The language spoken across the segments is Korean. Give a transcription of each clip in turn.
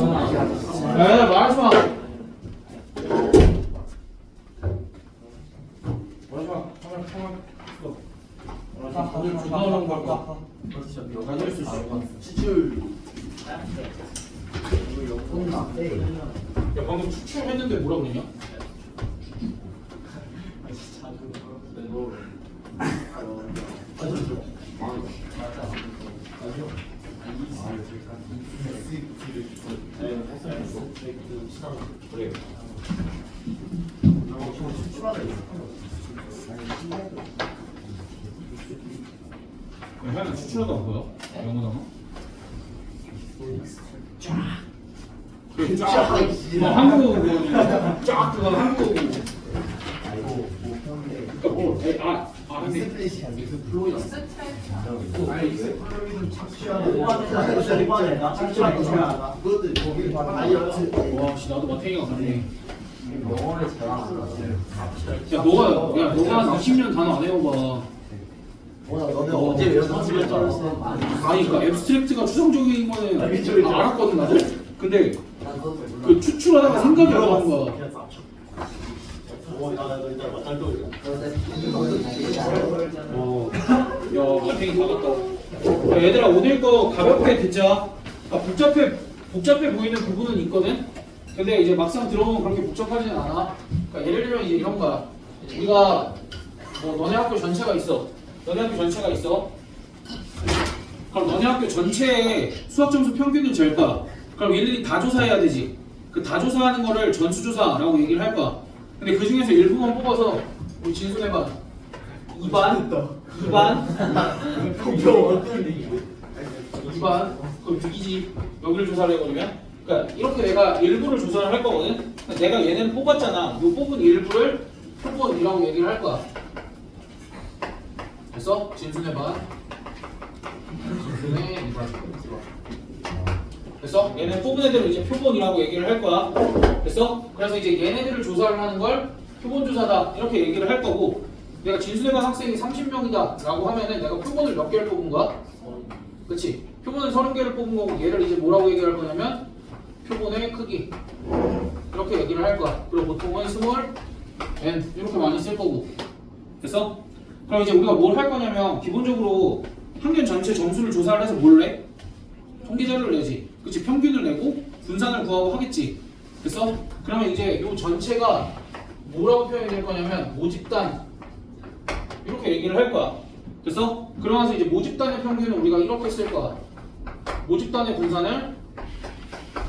말하지 마. 다들 존나 어려운 걸 까. 가질 수 있어. 추출. 야 방금 추출했는데 뭐라 그러냐? 그래. 혜는 추출하다 뭐야? 영어 단어? 그래 쫙. 한국어는 쫙 그거 한국어. 근데 와씨 나도 마탱이가 같네. 야 너가 20년 단어 안 해봐봐. 너네 어제 왜 사실 쩔었어? 아니 그러니까 앱스트랙트가 추상적인 거는 알았거든 나도. 근데 그 추출하다가 생각이 안 나는 거야. 야 마탱이 다 갔다. 야, 얘들아 오늘 거 가볍게 듣자. 복잡해 보이는 부분은 있거든. 근데 이제 막상 들어보면 그렇게 복잡하지는 않아. 그러니까 예를 들면 이제 이런 거야. 우리가 뭐 너네 학교 전체가 있어. 그럼 너네 학교 전체의 수학 점수 평균을 잴 거야. 그럼 일일이 다 조사해야 되지. 그 다 조사하는 거를 전수조사라고 얘기를 할 거야. 근데 그 중에서 일부만 뽑아서 우리 진순해봐. 2반 그럼 6이지. 여기를 조사를 해버리면 그러니까 이렇게 내가 일부를 조사를 할 거거든. 내가 얘네를 뽑았잖아. 이 뽑은 일부를 표본이라고 얘기를 할 거야. 됐어? 진순해봐. 진순해 2반. 됐어? 얘네 뽑은 애들을 이제 표본이라고 얘기를 할 거야. 됐어? 그래서 이제 얘네들을 조사를 하는 걸 표본조사다 이렇게 얘기를 할 거고, 내가 진순해반 학생이 30명이다 라고 하면은 내가 표본을 몇 개를 뽑은 거야? 그치? 표본을 30개를 뽑은 거고, 얘를 이제 뭐라고 얘기할 거냐면 표본의 크기 이렇게 얘기를 할 거야. 그리고 보통은 스몰 n 이렇게 많이 쓸 거고. 됐어? 그럼 이제 우리가 뭘 할 거냐면 기본적으로 학년 전체 점수를 조사를 해서 뭘 내? 통계자료를 내지. 그치? 평균을 내고 분산을 구하고 하겠지. 됐어? 그러면 이제 이 전체가 뭐라고 표현이 될 거냐면 모집단 이렇게 얘기를 할 거야. 됐어? 그러면서 이제 모집단의 평균은 우리가 이렇게 쓸 거야. 모집단의 분산을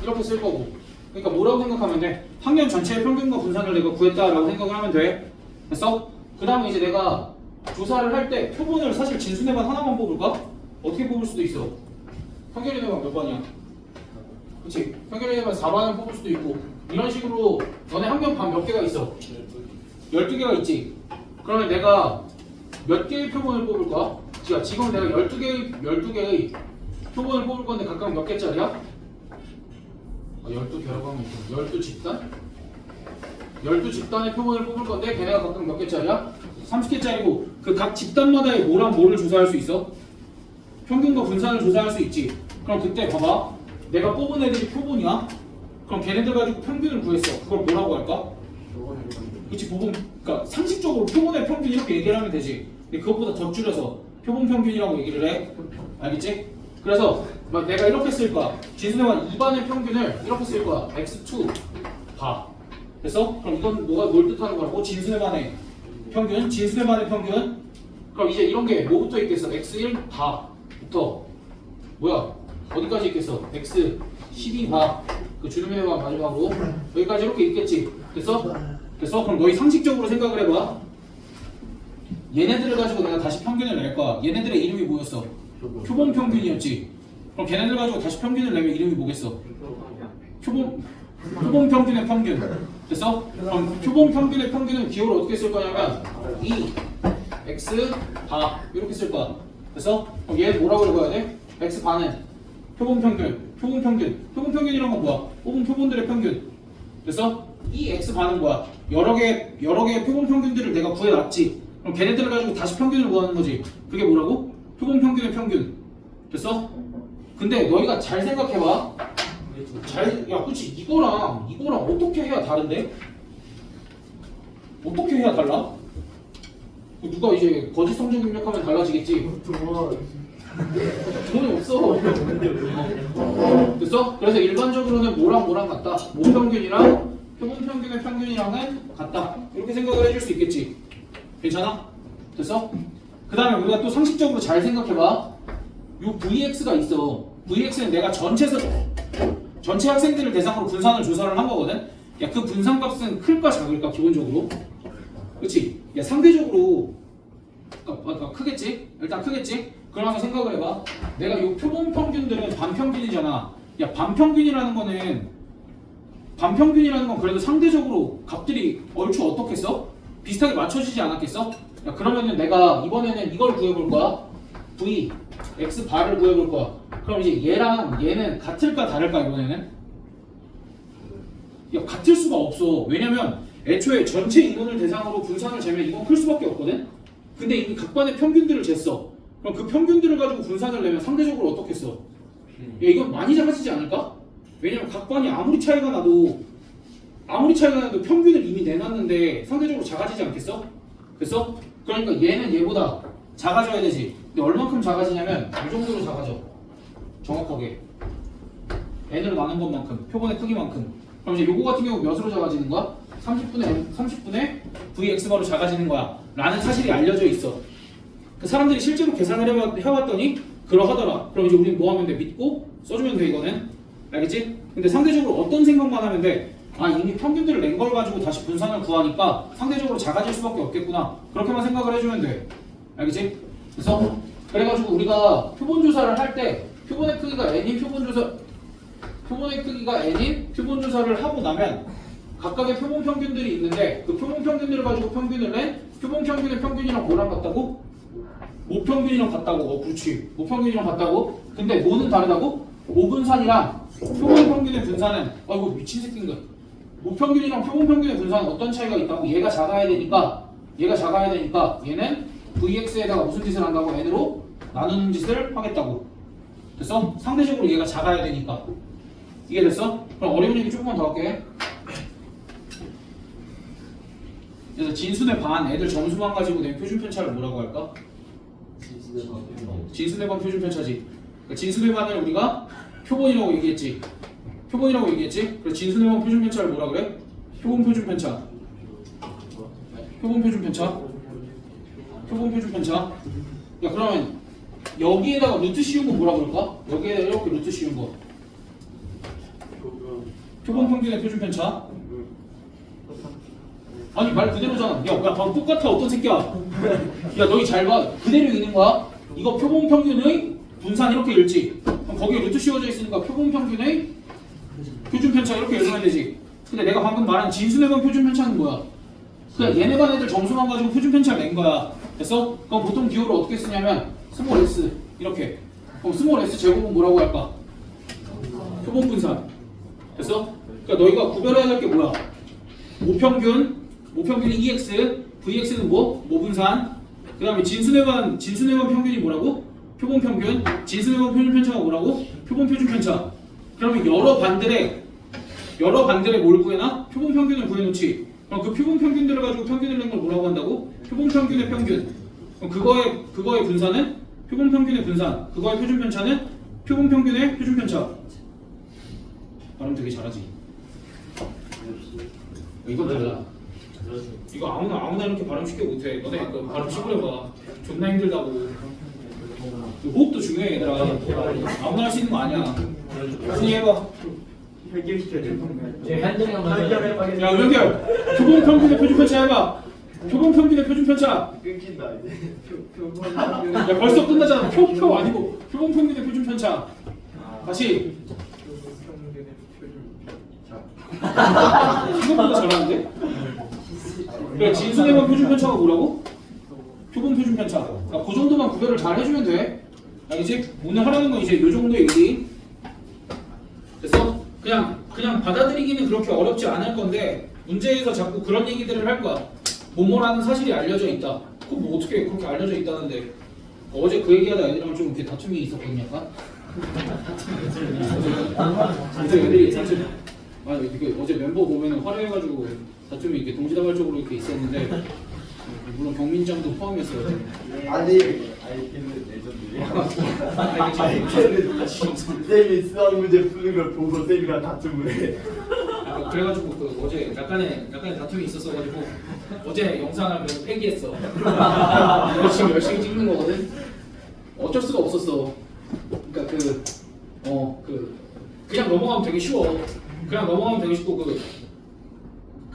이렇게 쓸 거고. 그러니까 뭐라고 생각하면 돼? 학년 전체의 평균과 분산을 내가 구했다라고 생각을 하면 돼. 됐어? 그 다음에 이제 내가 조사를 할 때 표본을 사실 진순해반 하나만 뽑을까? 어떻게 뽑을 수도 있어. 평균이네반 몇 반이야? 그치? 평균이네반 4반을 뽑을 수도 있고, 이런 식으로 너네 학년 반 몇 개가 있어? 12개가 있지? 그러면 내가 몇 개의 표본을 뽑을 거야? 지금 내가 12개의 표본을 뽑을 건데 각각 몇 개짜리야? 12개라고 하면 12집단? 12집단의 표본을 뽑을 건데 걔네가 각각 몇 개짜리야? 30개짜리고 그 각 집단마다의 뭐랑 뭐를 조사할 수 있어? 평균과 분산을 조사할 수 있지. 그럼 그때 봐봐. 내가 뽑은 애들이 표본이야? 그럼 걔네들 가지고 평균을 구했어. 그걸 뭐라고 할까? 그치, 그러니까 상식적으로 표본의 평균 이렇게 얘기를 하면 되지. 근데 그것보다 더 줄여서 표본 평균이라고 얘기를 해. 알겠지? 그래서 막 내가 이렇게 쓸 거야. 진순해반 2반의 평균을 이렇게 쓸 거야. x2 바. 됐어? 그럼 이건 뭘 뜻하는 거라고? 진순해반의 평균, 진순해반의 평균. 그럼 이제 이런 게 뭐부터 있겠어? x1 바부터 뭐야? 어디까지 있겠어? x 12바. 그 주름해반 마지막으로 여기까지 이렇게 있겠지. 됐어? 그럼 너희 상식적으로 생각을 해봐. 얘네들을 가지고 내가 다시 평균을 낼 거야. 얘네들의 이름이 뭐였어? 표본 평균이었지. 그럼 걔네들 가지고 다시 평균을 내면 이름이 뭐겠어? 표본 평균의 평균. 됐어? 그럼 표본 평균의 평균은 기호를 어떻게 쓸 거냐면 2 x 바 이렇게 쓸 거야. 됐어? 그럼 얘 뭐라고 읽어야 돼? x 바는 표본 평균이란 건 뭐야? 뽑은 표본들의 평균. 됐어? 이 x 바는 뭐야? 여러 개의 표본 평균들을 내가 구해놨지. 그럼 걔네들을 가지고 다시 평균을 구하는 거지. 그게 뭐라고? 표본 평균의 평균. 됐어? 근데 너희가 잘 생각해봐. 야, 그치. 이거랑 어떻게 해야 다른데? 어떻게 해야 달라? 누가 이제 거짓 성적 입력하면 달라지겠지? 돈이 없어. 됐어? 그래서 일반적으로는 뭐랑 같다? 모평균이랑 표본평균의 평균이랑은 같다. 이렇게 생각을 해줄 수 있겠지? 괜찮아? 됐어? 그 다음에 우리가 또 상식적으로 잘 생각해봐. 요 VX가 있어. VX는 내가 전체 학생들을 대상으로 분산을 조사를 한 거거든? 야, 그 분산값은 클까 작을까, 기본적으로? 그치? 야, 상대적으로 크겠지? 일단 크겠지? 그러면서 생각을 해봐. 내가 요 표본 평균들은 반평균이잖아. 야, 반평균이라는 건 그래도 상대적으로 값들이 얼추 어떻겠어? 비슷하게 맞춰지지 않았겠어? 야, 그러면은 내가 이번에는 이걸 구해볼 거야. V, X 바를 구해볼 거야. 그럼 이제 얘랑 얘는 같을까 다를까 이번에는? 야, 같을 수가 없어. 왜냐면 애초에 전체 인원을 대상으로 분산을 재면 이건 클 수밖에 없거든? 근데 이미 각반의 평균들을 쟀어. 그럼 그 평균들을 가지고 분산을 내면 상대적으로 어떻겠어? 야, 이건 많이 작아지지 않을까? 왜냐면 각반이 아무리 차이가 나도 평균을 이미 내놨는데 상대적으로 작아지지 않겠어? 됐어? 그러니까 얘는 얘보다 작아져야 되지. 근데 얼만큼 작아지냐면 이 정도로 작아져. 정확하게 n으로 나눈 것만큼, 표본의 크기만큼. 그럼 이제 요거 같은 경우 몇으로 작아지는 거야? 30분의 vx바로 작아지는 거야 라는 사실이 알려져 있어. 그 사람들이 실제로 계산을 해봤더니 그러하더라. 그럼 이제 우리는 뭐 하면 돼? 믿고 써주면 돼. 이거는 알겠지? 근데 상대적으로 어떤 생각만 하면 돼? 아, 이미 평균들을 낸 걸 가지고 다시 분산을 구하니까 상대적으로 작아질 수밖에 없겠구나. 그렇게만 생각을 해주면 돼. 알겠지? 그래서 그래가지고 우리가 표본조사를 할 때 표본의 크기가 n인 표본조사를 하고 나면 각각의 표본 평균들이 있는데 그 표본 평균들을 가지고 평균을 낸 표본 평균의 평균이랑 뭐랑 같다고? 모평균이랑 같다고. 그렇지. 모평균이랑 같다고. 근데 뭐는 다르다고? 모분산이랑 표본 평균의 분산은 아이고 미친 새끼인가. 모평균이랑 표본 평균의 분산은 어떤 차이가 있다고? 얘가 작아야 되니까 얘는 vx에다가 무슨 짓을 한다고? n으로 나누는 짓을 하겠다고. 됐어? 상대적으로 얘가 작아야 되니까. 이게 됐어? 그럼 어려운 얘기 조금만 더 할게. 그래서 진순의 반 애들 점수만 가지고 낸 표준 편차를 뭐라고 할까? 진순의 반 표준 편차지. 그러니까 진순의 반을 우리가 표본이라고 얘기했지. 그래서 진순의 반 표준 편차를 뭐라 그래? 표본 표준 편차. 야, 그러면 여기에다가 루트 씌운 거 뭐라 그럴까? 여기에다가 이렇게 루트 씌운 거. 표본 평균의 표준 편차. 아니 말 그대로잖아. 야 방금 똑같아. 어떤 새끼야. 야 너희 잘 봐. 그대로 읽는 거야. 이거 표본 평균의 분산 이렇게 읽지. 그럼 거기에 루트 씌워져 있으니까 표본 평균의 표준 편차 이렇게 읽으면 되지. 근데 내가 방금 말한 진순의 반 표준 편차는 뭐야? 그냥 얘네 반 애들 점수만 가지고 표준 편차를 낸 거야. 됐어? 그럼 보통 기호를 어떻게 쓰냐면 스몰 s 이렇게. 그럼 스몰 s 제곱은 뭐라고 할까? 표본 분산. 됐어? 그러니까 너희가 구별해야 될 게 뭐야? 모평균이 EX, VX는 뭐? 모분산. 그 다음에 진순의 반 평균이 뭐라고? 표본 평균. 진순의 반 표준 편차가 뭐라고? 표본 표준 편차. 그러면 여러 반들의 뭘 구해놔? 표본 평균을 구해놓지. 그럼 그 표본 평균들을 가지고 평균을 낸 걸 뭐라고 한다고? 표본 평균의 평균. 그럼 그거의 분산은 표본 평균의 분산. 그거의 표준 편차는 표본 평균의 표준 편차. 발음 되게 잘하지. 이거 달라. 이거 아무나 이렇게 발음 쉽게 못해. 너네 그 발음 시끄러워. 존나 힘들다고. 호흡도 중요해 얘들아. 아무나 할 수 있는 거 아니야. 천천히 해봐. 야 은결. 표본 평균의 표준 편차 해봐. 표본 평균의 표준 편차. 끊긴다 이제. 야 벌써 끝나잖아. 표 아니고 표본 평균의 표준 편차. 다시. 이거보다 잘하는데? 그래, 진순의 반 표준 편차가 뭐라고? 표본 표준 편차. 그러니까 그 정도만 구별을 잘 해주면 돼. 알겠지? 오늘 하라는 건 이제 이 정도의 얘기. 됐어? 그냥 받아들이기는 그렇게 어렵지 않을 건데 문제에서 자꾸 그런 얘기들을 할 거야. 뭐뭐라는 사실이 알려져 있다. 그거 뭐 어떻게 그렇게 알려져 있다는데 어제 그 얘기하다 애들이랑 좀 이렇게 다툼이 있었거든 약간. 어제 애들이 사실 이게 어제 멤버 보면은 화려해가지고 다툼이 이렇게 동시다발적으로 이렇게 있었는데 물론 경민장도 포함했어요. 아니 쌤이 수학 문제 푸는 걸 보고 쌤이랑 다툼을 해. 그래가지고 그 어제 약간의 다툼이 있었어가지고 어제 영상을 그래서 폐기했어. 이거 지금 열심히 찍는 거거든. 어쩔 수가 없었어. 그러니까 그냥 넘어가면 되게 쉬워. 그냥 넘어가면 되게 쉽고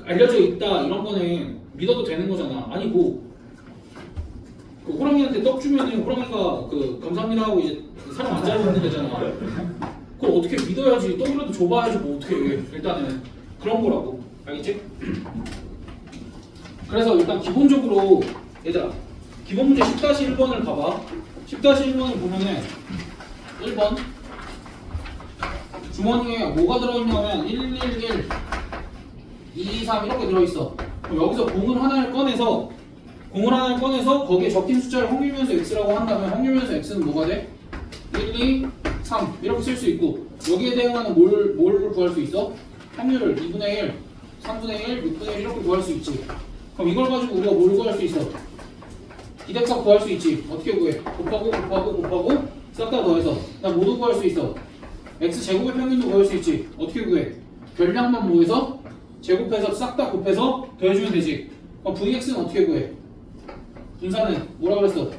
알려져 있다 이런 거는 믿어도 되는 거잖아. 아니 그 호랑이한테 떡 주면은 호랑이가 감사합니다 하고 이제 사람 안 자르면 되잖아. 그걸 어떻게 믿어야지. 떡이라도 줘봐야지 뭐 어떻게 해. 일단은 그런 거라고. 알겠지? 그래서 일단 기본적으로 얘들아 기본 문제 10-1번을 봐봐. 10-1번을 보면은 1번 주머니에 뭐가 들어있냐면 111, 223 이렇게 들어있어. 그럼 여기서 공을 하나를 꺼내서 거기에 적힌 숫자를 확률면수 x라고 한다면 확률면수 x는 뭐가 돼? 1, 2, 3 이렇게 쓸 수 있고 여기에 대응하는 뭘 구할 수 있어? 확률을 2분의 1, 3분의 1, 6분의 1 이렇게 구할 수 있지. 그럼 이걸 가지고 우리가 뭘 구할 수 있어? 기대값 구할 수 있지. 어떻게 구해? 곱하고 싹 다 더해서 나 모두 구할 수 있어. x제곱의 평균도 구할 수 있지. 어떻게 구해? 별량만 모여서 제곱해서 싹 다 곱해서 더해주면 되지. 그럼 vx는 어떻게 구해? 분사는 뭐라 그랬어?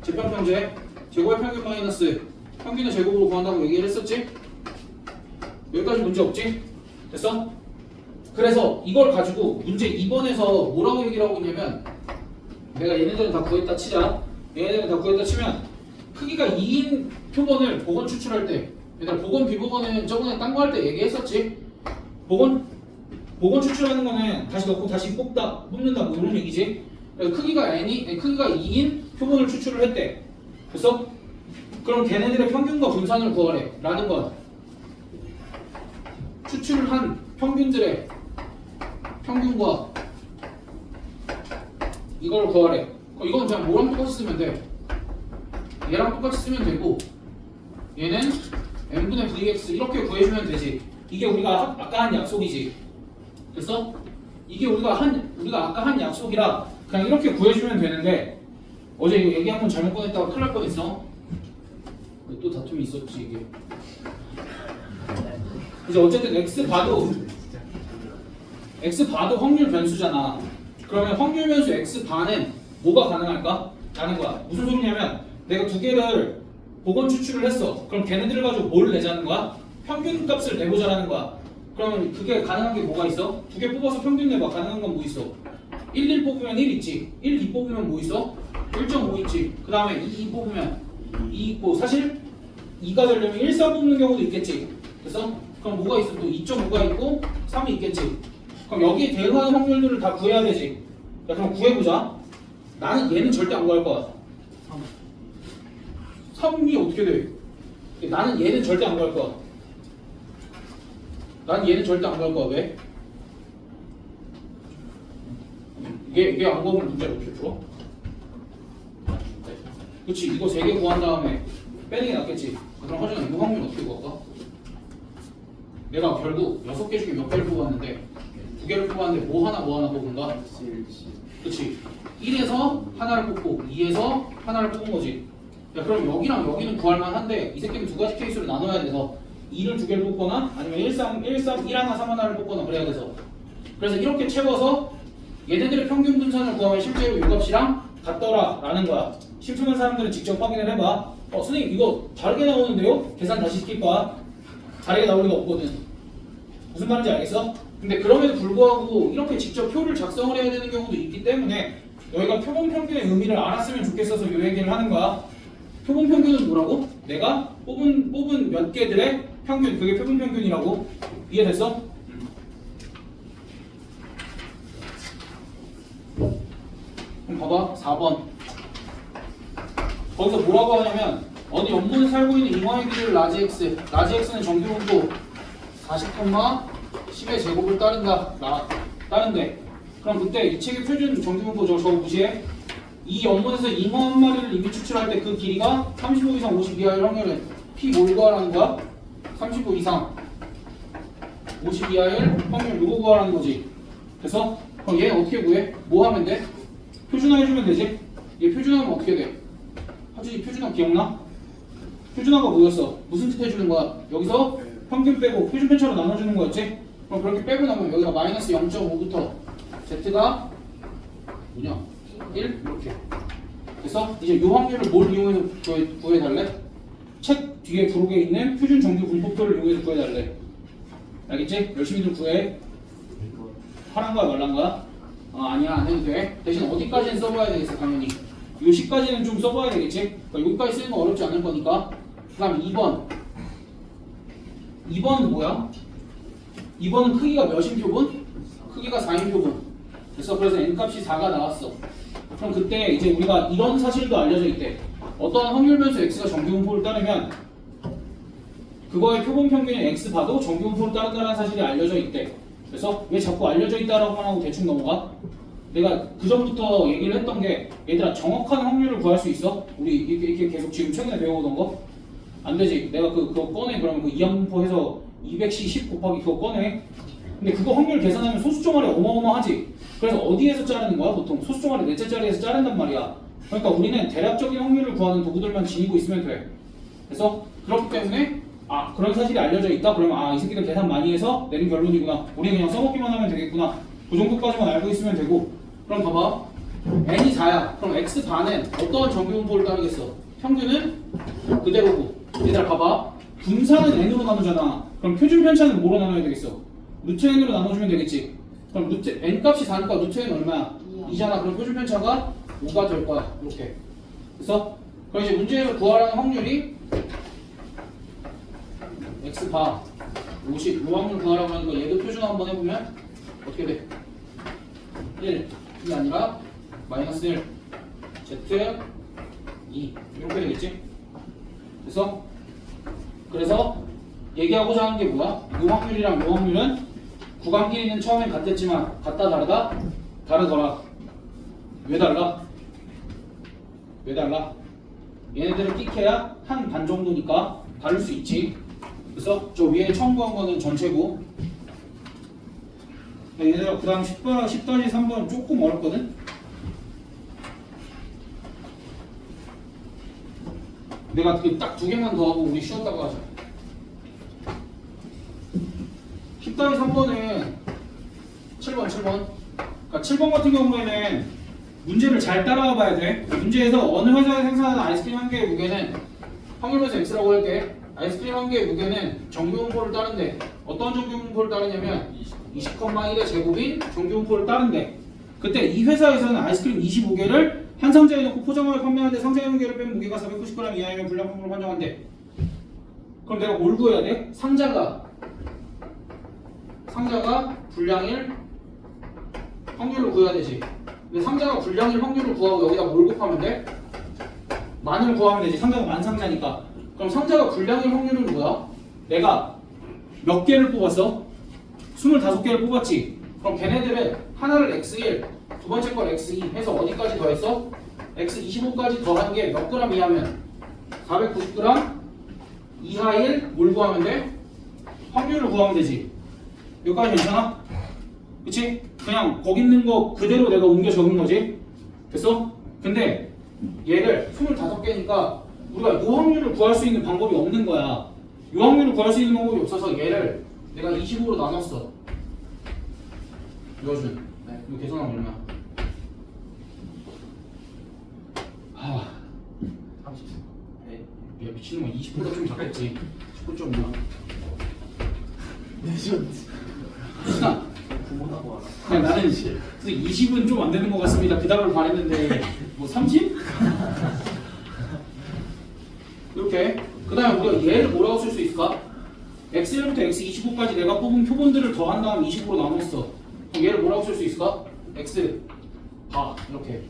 제평평제 제곱의 평균 마이너스 평균의 제곱으로 구한다고 얘기를 했었지? 여기까지 문제 없지? 됐어? 그래서 이걸 가지고 문제 2번에서 뭐라고 얘기를 하고 있냐면 내가 얘네들은 다 구했다 치자. 얘네들은 다 구했다 치면 크기가 2인 표본을 복원 추출할 때 얘들아 복원 비복원은 저번에 딴 거 할 때 얘기했었지? 복원 추출하는 거는 다시 넣고 다시 뽑는다 뭐 이런 얘기지. 그래서 크기가 2인 표본을 추출을 했대. 됐어? 그럼 걔네들의 평균과 분산을 구하래 라는 건 추출한 평균들의 평균과 이걸 구하래. 이건 그냥 뭐랑 똑같이 쓰면 돼. 얘랑 똑같이 쓰면 되고 얘는 n분의 vx 이렇게 구해주면 되지. 이게 우리가 아까 한 약속이지. 됐어? 이게 우리가 아까 한 약속이라 그냥 이렇게 구해주면 되는데 어제 이거 얘기 한번 잘못 꺼냈다가 큰일 날 뻔했어. 또 다툼이 있었지 이게. 이제 어쨌든 x 봐도 확률 변수잖아. 그러면 확률 변수 x 반은 뭐가 가능할까? 라는 거야. 무슨 소리냐면 내가 두 개를 복원 추출을 했어. 그럼 걔네들을 가지고 뭘 내자는 거야? 평균 값을 내보자라는 거야. 그러면 그게 가능한 게 뭐가 있어? 두 개 뽑아서 평균 내봐. 가능한 건 뭐 있어? 1, 1 뽑으면 1 있지. 1, 2 뽑으면 뭐 있어? 1.5 있지. 그 다음에 2 뽑으면 2 있고 사실 2가 되려면 1, 4 뽑는 경우도 있겠지. 그래서 그럼 뭐가 있어? 또 2.5가 있고 3이 있겠지. 그럼 여기에 대응하는 확률들을 다 구해야 되지. 자, 그럼 구해보자. 나는 얘는 절대 안 구할 거야. 3이 어떻게 돼? 나는 얘는 절대 안 구할 거야. 난 얘는 절대 안 구할 거야. 왜? 이게 안 구하면 문제를 어떻게 풀어? 그치, 이거 3개 구한 다음에 빼는 게 낫겠지. 그럼 하정아 이거 확률 어떻게 구할까? 내가 결국 6개 중에 몇 개를 뽑았는데 2개를 뽑았는데 뭐 하나 뽑은가? 그치. 1에서 하나를 뽑고 2에서 하나를 뽑은 거지. 야, 그럼 여기랑 여기는 구할만 한데 이 새끼는 두 가지 케이스로 나눠야 돼서 2를 2개를 뽑거나 아니면 1, 3, 1 하나, 3 하나를 뽑거나 그래야 돼서 그래서 이렇게 채워서 얘네들의 평균 분산을 구하면 실제로 이 값이랑 같더라 라는 거야. 심플한 사람들은 직접 확인을 해봐. 선생님 이거 다르게 나오는데요? 계산 다시 시킬까? 다르게 나올 리가 없거든. 무슨 말인지 알겠어? 근데 그럼에도 불구하고 이렇게 직접 표를 작성을 해야 되는 경우도 있기 때문에 너희가 표본 평균의 의미를 알았으면 좋겠어서 이 얘기를 하는 거야. 표본 평균은 뭐라고? 내가 뽑은 몇 개들의 평균, 그게 표본 평균이라고. 이해됐어? 그럼 봐봐 4번 거기서 뭐라고 하냐면 어디 연분에 살고 있는 잉어의 길이를 라지 x는 정규분포 40,10의 제곱을 따른대. 그럼 그때 이 책의 표준 정규분포 저거 무시해? 이 연분에서 잉어 한 마리를 이미 추출할 때 그 길이가 35 이상 50 이하일 확률은 P 뭘 구하라는 거야? 35 이상 50 이하일 확률 누구 구하라는 거지. 그래서 그럼 얘 어떻게 구해? 뭐 하면 돼? 표준화 해주면 되지. 얘 표준화하면 어떻게 돼? 하진이 표준화 기억나? 표준화가 뭐였어? 무슨 짓 해주는 거야? 여기서 평균 빼고 표준 편차로 나눠주는 거였지? 그럼 그렇게 빼고 나면 여기가 마이너스 0.5부터 z가 뭐냐? 1 이렇게. 그래서 이제 요 확률을 뭘 이용해서 구해달래? 책 뒤에 부록에 있는 표준 정규 분포표를 이용해서 구해달래. 알겠지? 열심히 좀 구해. 하란 거야 말란 거야? 아니야 안 해도 돼. 대신 어디까지는 써봐야 되겠어 당연히. 요 시까지는 좀 써봐야 되겠지? 그러니까 여기까지 쓰는 거 어렵지 않을 거니까. 그 다음 2번. 2번은 뭐야? 2번은 크기가 몇인 표본? 크기가 4인 표본. 그래서 n값이 4가 나왔어. 그럼 그때 이제 우리가 이런 사실도 알려져 있대. 어떠한 확률 변수 x가 정규분포를 따르면 그거의 표본 평균인 x 봐도 정규분포를 따른다는 사실이 알려져 있대. 그래서 왜 자꾸 알려져 있다라고만 하고 대충 넘어가? 내가 그 전부터 얘기를 했던 게 얘들아 정확한 확률을 구할 수 있어? 우리 이렇게 계속 지금 최근에 배워오던 거? 안 되지. 내가 그거 꺼내. 그러면 그 이항분포 해서 200C 10 곱하기 그거 꺼내. 근데 그거 확률 계산하면 소수점알이 어마어마하지. 그래서 어디에서 자르는 거야? 보통 소수점알이 넷째 자리에서 자른단 말이야. 그러니까 우리는 대략적인 확률을 구하는 도구들만 지니고 있으면 돼. 그래서 그렇기 때문에 그런 사실이 알려져 있다? 그러면 이 새끼들 계산 많이 해서 내린 결론이구나. 우리 그냥 써먹기만 하면 되겠구나. 그 정도까지만 알고 있으면 되고. 그럼 봐봐. n이 4야. 그럼 x 반은 어떠한 정규분포를 따르겠어? 평균은 그대로고. 얘들아 봐봐. 분산은 n으로 나누잖아. 그럼 표준 편차는 뭐로 나눠야 되겠어? 루트 n으로 나눠주면 되겠지. 그럼 루트 n 값이 4니까 루트 n 얼마야? 2잖아. 그럼 표준 편차가 5가 될 거야. 이렇게. 그래서 그럼 이제 문제에서 구하라는 확률이 x 바 50. 이 확률 구하라고 하는 거 얘도 표준화 한번 해보면 어떻게 돼? 1이 아니라 마이너스 1 z 2 이렇게 되겠지? 그래서 얘기하고자 하는 게 뭐야? 이 확률이랑 이 확률은 구간 길이는 처음엔 같았지만 같다 다르다? 다르더라. 왜 달라? 왜 달라? 얘네들을 끽해야 한 반 정도니까 다를 수 있지. 그래서 저 위에 처음 구한 거는 전체고. 얘들아 그 다음 10-3번 조금 어렵거든? 내가 딱 2개만 더 하고 우리 쉬었다고 하자. 10-3번은 7번. 그러니까 7번 같은 경우에는 문제를 잘 따라와 봐야 돼. 문제에서 어느 회사에 생산하는 아이스크림 한 개의 무게는 확률변수 x라고 할게. 아이스크림 한 개의 무게는 정규분포를 따른대. 어떤 정규분포를 따르냐면 20,1의 제곱인 정규분포를 따른대. 그때 이 회사에서는 아이스크림 25개를 한 상자에 넣고 포장하여 판매하는데 상자의 무게를 뺀 무게가 490g 이하이면 불량품으로 판정한대. 그럼 내가 뭘 구해야 돼? 상자가 불량일 확률을 구해야 되지. 근데 상자가 불량일 확률을 구하고 여기다 뭘 곱하면 돼? 만을 구하면 되지. 상자가 만 상자니까. 그럼 상자가 불량일 확률은 뭐야? 내가 몇 개를 뽑았어? 25개를 뽑았지. 그럼 걔네들은 하나를 x1, 두 번째 걸 x2 해서 어디까지 더했어? x25까지 더한 게 몇 그램 이하면? 490g 이하일 뭘 구하면 돼? 확률을 구하면 되지. 여기까지 괜찮아? 그치? 그냥 거기 있는 거 그대로 내가 옮겨 적은 거지. 됐어? 근데 얘를 25개니까 우리가 이 확률을 구할 수 있는 방법이 없는 거야. 이 확률을 구할 수 있는 방법이 없어서 얘를 내가 20으로 나눴어. 여준. 이거 계산하면 얼마야? 30. 야 미친놈아 20보다 좀 작겠지. 19.5. 내전. 진짜. 구몬하고 와라. 그냥 나는 20은 좀 안 되는 것 같습니다. 그 답을 바랬는데 뭐 30? 이렇게. 그 다음에 우리가 얘를 뭐라고 쓸 수 있을까? x1부터 x25까지 내가 뽑은 표본들을 더한 다음 20으로 나눴어. 그럼 얘를 뭐라고 쓸 수 있을까? x 바 이렇게.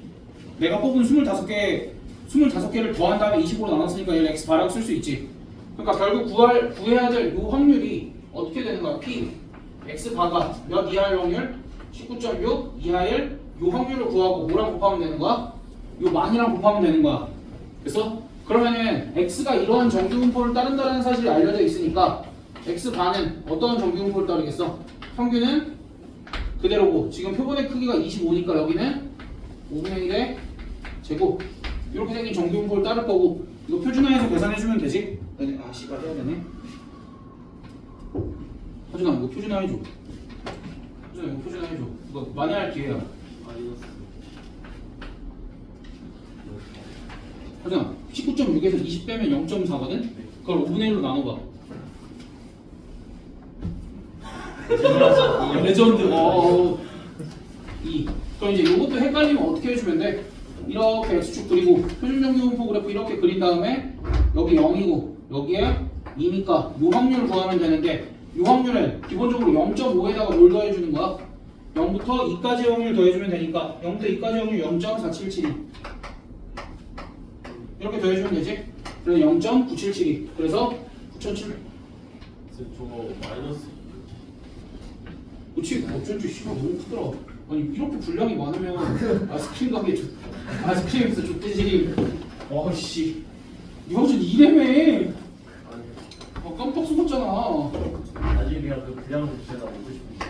내가 뽑은 25개를 더한 다음에 20으로 나눴으니까 얘를 x 바라고 쓸 수 있지. 그러니까 결국 구해야 될 이 확률이 어떻게 되는 거야? p x 바가 몇 이하일 확률? 19.6 이하일 이 확률을 구하고 뭐랑 곱하면 되는 거야? 요 만이랑 곱하면 되는 거야. 그래서 그러면은 x가 이러한 정규분포를 따른다는 사실이 알려져 있으니까 x반은 어떠한 정규분포를 따르겠어? 평균은 그대로고 지금 표본의 크기가 25니까 여기는 5분의 1의 제곱 이렇게 생긴 정규분포를 따를 거고 이거 표준화해서 계산해주면 되지? 아 씨발 해야 되네. 하준아 이거 표준화해줘. 하준아 이거 표준화해줘. 이거 많이 할 기회야. 하준아 19.6에서 20 빼면 0.4거든? 그걸 5분의 1로 나눠봐. 레전드. 그럼 이제 이것도 헷갈리면 어떻게 해주면 돼? 이렇게 x축 그리고 표준 정규분포 그래프 이렇게 그린 다음에 여기 0이고 여기에 2니까 요 확률을 구하면 되는데 요 확률은 기본적으로 0.5에다가 뭘 더해주는 거야? 0부터 2까지 확률 더해주면 되니까 0부터 2까지 확률 0.477이 이렇게 더해주면 되지? 그래서 0.977이 그래서 9,700 저거 마이너스 그치 어쩐지 씨발 너무 크더라. 아니 이렇게 분량이 많으면 아이스크림 가게 아이스크림에서 줬듯이 어씨 이거는 이래매 깜빡 속았잖아. 나중에 그냥 그 분량을 주제가 먹고 싶은데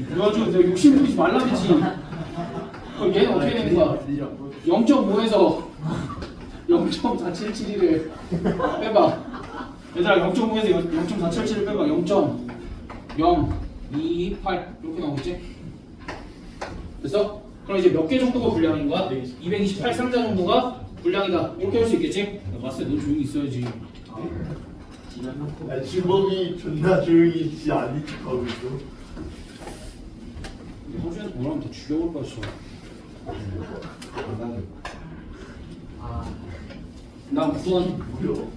그래가지고 내가 욕심 부리지 말라는지 그럼 얘는 어떻게 되는 거야? 0.5에서 0.477을 빼봐. 얘들아 0.5에서 0.477을 빼봐. 0.028 이렇게 나오겠지? 됐어? 그럼 이제 몇 개 정도가 분량인 거야? 228 상자 정도가 분량이다. 이렇게 할 수 있겠지? 마스터 너 조용히 있어야지. 야, 주먹이 존나 조용히 있지 않은 척하고 있어. 허준이한테 뭐라 하면 더 죽여볼 거야 진짜. 나 우선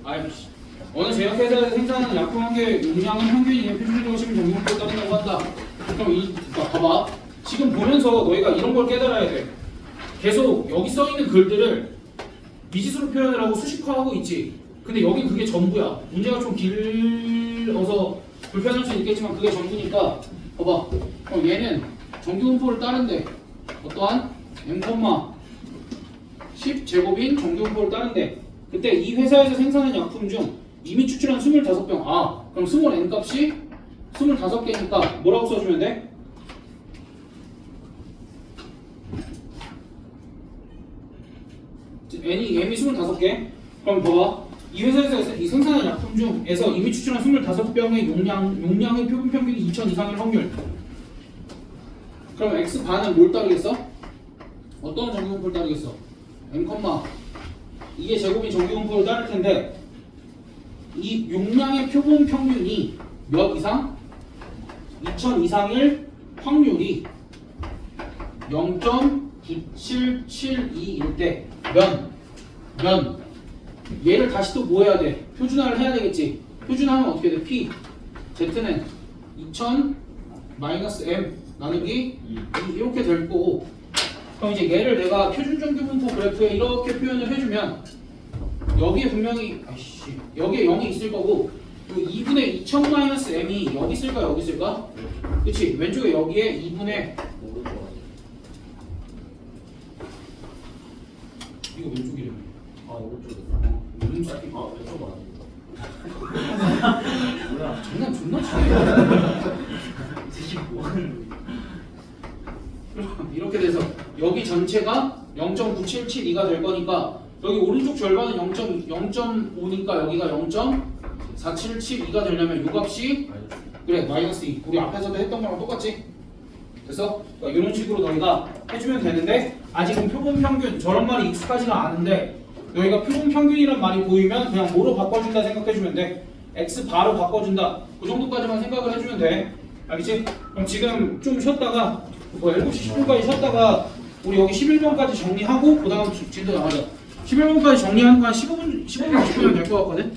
아이씨 어느 제약회사에서 생산하는 약품 한 개의 용량은 평균 이내 표준적으로 시민 정규분포에 따른다고 한다. 그럼 그러니까 봐봐. 지금 보면서 너희가 이런 걸 깨달아야 돼. 계속 여기 써 있는 글들을 미지수로 표현을 하고 수식화하고 있지. 근데 여기 그게 전부야. 문제가 좀 길어서 불편할 수 있겠지만 그게 전부니까 봐봐. 얘는 정규분포를 따른데 어떠한 m, 10 제곱인 정규분포를 따른데 그때 이 회사에서 생산한 약품 중 이미 추출한 25병 그럼 스몰 n 값이 25개니까 뭐라고 써주면 돼? m이 25개. 그럼 봐봐. 이 회사에서 이 생산한 약품 중에서 이미 추출한 25병의 용량의 표본 평균이 2000 이상일 확률. 그럼 x반은 뭘 따르겠어? 어떤 정규분포를 따르겠어? m, 이게 제곱인 정규분포를 따를 텐데 이 용량의 표본 평균이 몇 이상? 2000 이상일 확률이 0.9772일 때 면 얘를 다시 또 뭐 해야 돼? 표준화를 해야 되겠지. 표준화하면 어떻게 돼? P Z는 2000 마이너스 M 나누기 2 이렇게 될 거고 그럼 이제 얘를 내가 표준 정규분포 그래프에 이렇게 표현을 해주면 여기에 분명히 여기에 0이 있을 거고 그 2분의 2000 마이너스 M이 여기 있을까 여기 있을까? 그치? 왼쪽에 여기에 2분의 이거 왼쪽이래. 오른쪽에 왼쪽. 왼쪽 맞아 뭐야? 장난 존나 치네. 이렇게 돼서 여기 전체가 0.9772가 될 거니까 여기 오른쪽 절반은 0.5니까 여기가 0.4772가 되려면 요 값이 그래 마이너스 2 우리 앞에서도 했던 거랑 똑같지? 됐어? 그러니까 이런 식으로 너희가 해주면 되는데 아직은 표본 평균 저런 말이 익숙하지가 않은데 너희가 표본 평균이란 말이 보이면 그냥 뭐로 바꿔준다 생각해주면 돼. x 바로 바꿔준다. 그 정도까지만 생각을 해주면 돼. 알겠지? 그럼 지금 좀 쉬었다가 7시 10분까지 쉬었다가 우리 여기 11번까지 정리하고 그 다음 진도 나가자. 11번까지 정리하는 거 한 15분 20분이면 될 것 같거든?